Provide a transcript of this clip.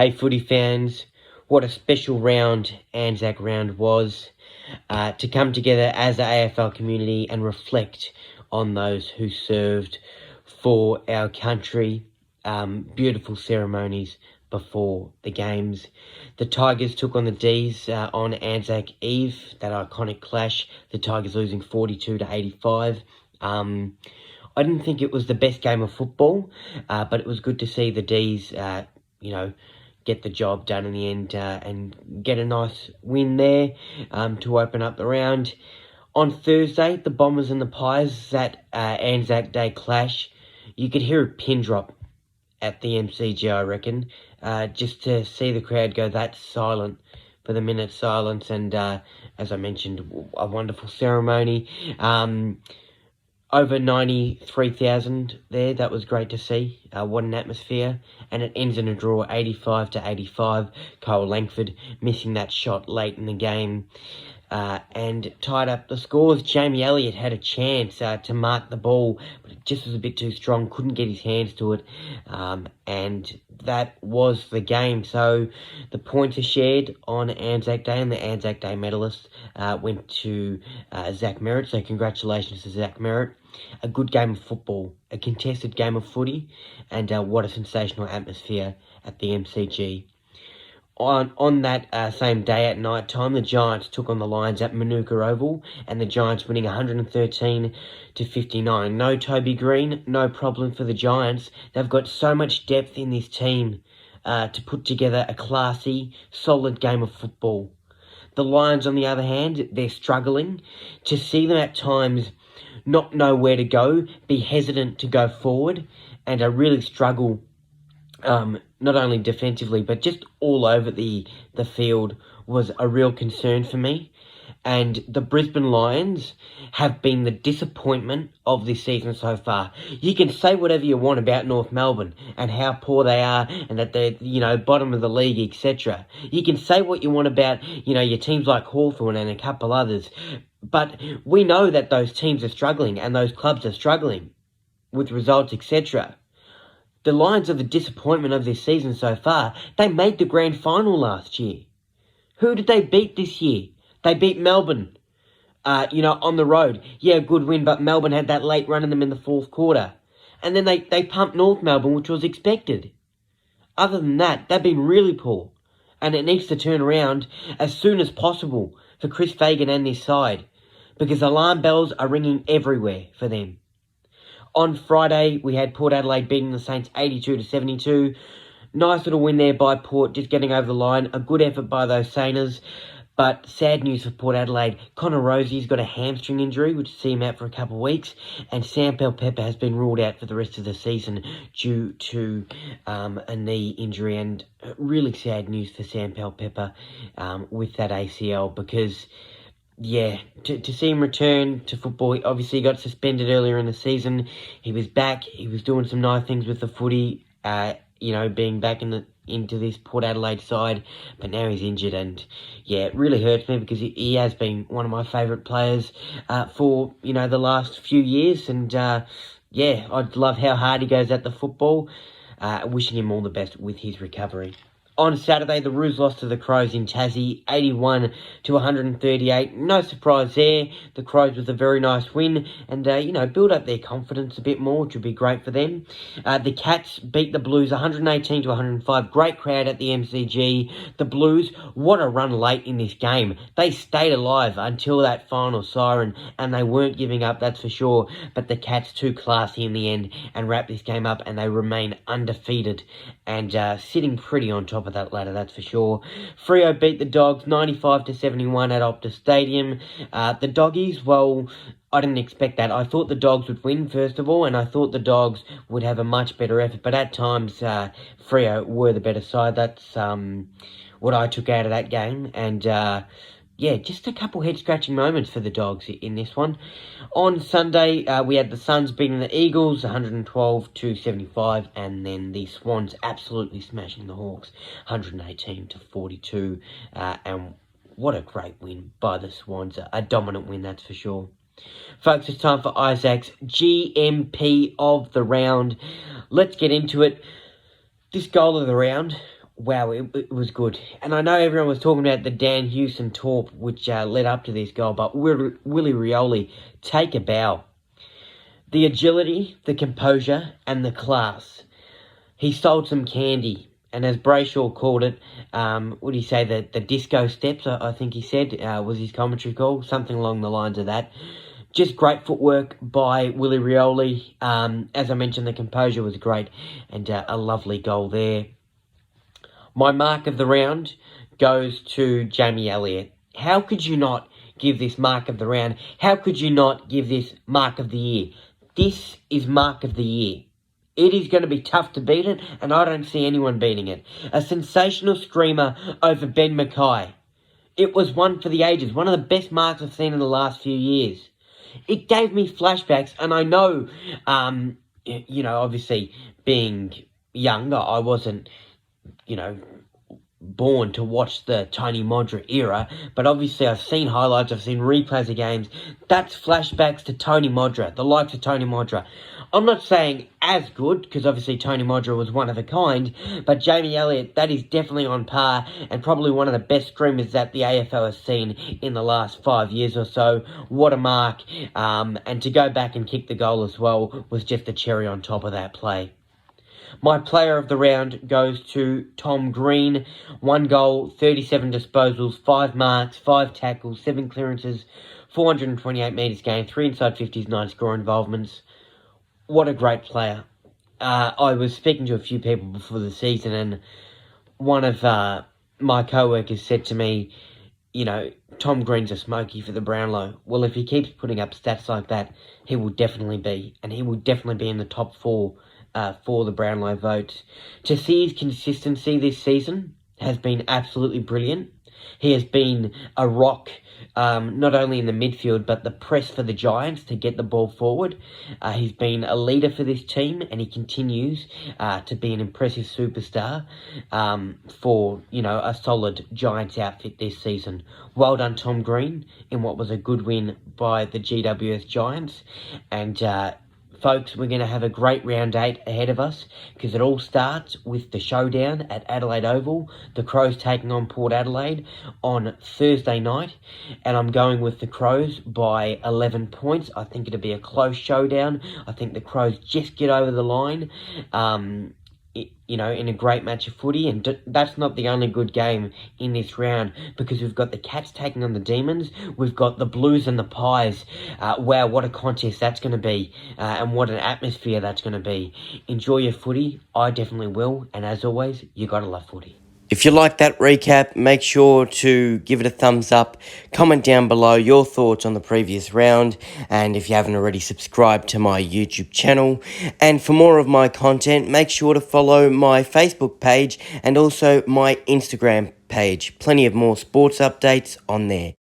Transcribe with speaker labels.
Speaker 1: Hey footy fans, what a special round ANZAC round was, to come together as the AFL community and reflect on those who served for our country. Beautiful ceremonies before the games. The Tigers took on the D's on ANZAC Eve, that iconic clash, the Tigers losing 42-85. I didn't think it was the best game of football, but it was good to see the D's, get the job done in the end and get a nice win there to open up the round. On Thursday, the Bombers and the Pies, that Anzac Day clash, you could hear a pin drop at the MCG, I reckon, just to see the crowd go that silent for the minute silence. And as I mentioned, a wonderful ceremony. Over 93,000 there. That was great to see. What an atmosphere. And it ends in a draw, 85-85. Cole Langford missing that shot late in the game. And tied up the scores. Jamie Elliott had a chance to mark the ball, but it just was a bit too strong. Couldn't get his hands to it. And that was the game. So the points are shared on Anzac Day, and the Anzac Day medalist went to Zach Merritt. So congratulations to Zach Merritt. A good game of football, a contested game of footy, and what a sensational atmosphere at the MCG. On that same day at night time, the Giants took on the Lions at Adelaide Oval, and the Giants winning 113-59. No Toby Green, no problem for the Giants. They've got so much depth in this team to put together a classy, solid game of football. The Lions, on the other hand, they're struggling. To see them at times not know where to go, be hesitant to go forward, and really struggle not only defensively, but just all over the field was a real concern for me. And the Brisbane Lions have been the disappointment of this season so far. You can say whatever you want about North Melbourne and how poor they are and that they're, bottom of the league, etc. You can say what you want about, your teams like Hawthorn and a couple others. But we know that those teams are struggling and those clubs are struggling with results, etc. The Lions are the disappointment of this season so far. They made the grand final last year. Who did they beat this year? They beat Melbourne, on the road. Yeah, good win, but Melbourne had that late run in them in the fourth quarter. And then they pumped North Melbourne, which was expected. Other than that, they've been really poor. And it needs to turn around as soon as possible for Chris Fagan and this side, because alarm bells are ringing everywhere for them. On Friday, we had Port Adelaide beating the Saints 82-72. Nice little win there by Port, just getting over the line. A good effort by those Sainers. But sad news for Port Adelaide. Connor Rosie's got a hamstring injury, which will see him out for a couple of weeks. And Sam Pepper has been ruled out for the rest of the season due to a knee injury. And really sad news for Sam Pepper with that ACL, because yeah, to see him return to football. He obviously got suspended earlier in the season. He was back. He was doing some nice things with the footy, being back into this Port Adelaide side. But now he's injured, and yeah, it really hurts me because he has been one of my favourite players for, the last few years. And I'd love how hard he goes at the football. Wishing him all the best with his recovery. On Saturday, the Roos lost to the Crows in Tassie, 81-138. No surprise there. The Crows with a very nice win and, build up their confidence a bit more, which would be great for them. The Cats beat the Blues 118-105. Great crowd at the MCG. The Blues, what a run late in this game. They stayed alive until that final siren, and they weren't giving up, that's for sure. But the Cats, too classy in the end, and wrapped this game up, and they remain undefeated and sitting pretty on top of that ladder, that's for sure. Freo beat the Dogs 95-71 at Optus Stadium. The Doggies, well, I didn't expect that. I thought the Dogs would win, first of all, and I thought the Dogs would have a much better effort, but at times Freo were the better side. That's what I took out of that game, and just a couple head-scratching moments for the Dogs in this one. On Sunday, we had the Suns beating the Eagles 112-75, and then the Swans absolutely smashing the Hawks 118-42. And what a great win by the Swans. A dominant win, that's for sure. Folks, it's time for Isaac's GMP of the round. Let's get into it. This goal of the round wow, it was good. And I know everyone was talking about the Dan Houston torp, which led up to this goal, but Willie Rioli, take a bow. The agility, the composure, and the class. He sold some candy. And as Brayshaw called it, what did he say, the disco steps, I think he said, was his commentary call, something along the lines of that. Just great footwork by Willie Rioli. As I mentioned, the composure was great, and a lovely goal there. My mark of the round goes to Jamie Elliott. How could you not give this mark of the round? How could you not give this mark of the year? This is mark of the year. It is going to be tough to beat it, and I don't see anyone beating it. A sensational screamer over Ben Mackay. It was one for the ages, one of the best marks I've seen in the last few years. It gave me flashbacks, and I know, obviously being younger, I wasn't, born to watch the Tony Modra era, but obviously I've seen highlights, I've seen replays of games. That's flashbacks to Tony Modra, the likes of Tony Modra. I'm not saying as good, because obviously Tony Modra was one of a kind, but Jamie Elliott, that is definitely on par, and probably one of the best screamers that the AFL has seen in the last 5 years or so. What a mark, and to go back and kick the goal as well was just the cherry on top of that play. My player of the round goes to Tom Green. 1 goal, 37 disposals, 5 marks, 5 tackles, 7 clearances, 428 metres gained, 3 inside 50s, 9 score involvements. What a great player. I was speaking to a few people before the season, and one of my co-workers said to me, Tom Green's a smoky for the Brownlow. Well, if he keeps putting up stats like that, he will definitely be, and he will definitely be in the top 4 for the Brownlow votes. To see his consistency this season has been absolutely brilliant. He has been a rock, not only in the midfield, but the press for the Giants to get the ball forward. He's been a leader for this team, and he continues to be an impressive superstar for, a solid Giants outfit this season. Well done, Tom Green, in what was a good win by the GWS Giants. And folks, we're going to have a great round 8 ahead of us, because it all starts with the Showdown at Adelaide Oval. The Crows taking on Port Adelaide on Thursday night, and I'm going with the Crows by 11 points. I think it'll be a close showdown. I think the Crows just get over the line, in a great match of footy, and that's not the only good game in this round, because we've got the Cats taking on the Demons, we've got the Blues and the Pies. Wow, what a contest that's going to be, and what an atmosphere that's going to be. Enjoy your footy, I definitely will, and as always, you gotta love footy. If you like that recap, make sure to give it a thumbs up, comment down below your thoughts on the previous round, and if you haven't already, subscribe to my YouTube channel. And for more of my content, make sure to follow my Facebook page and also my Instagram page. Plenty of more sports updates on there.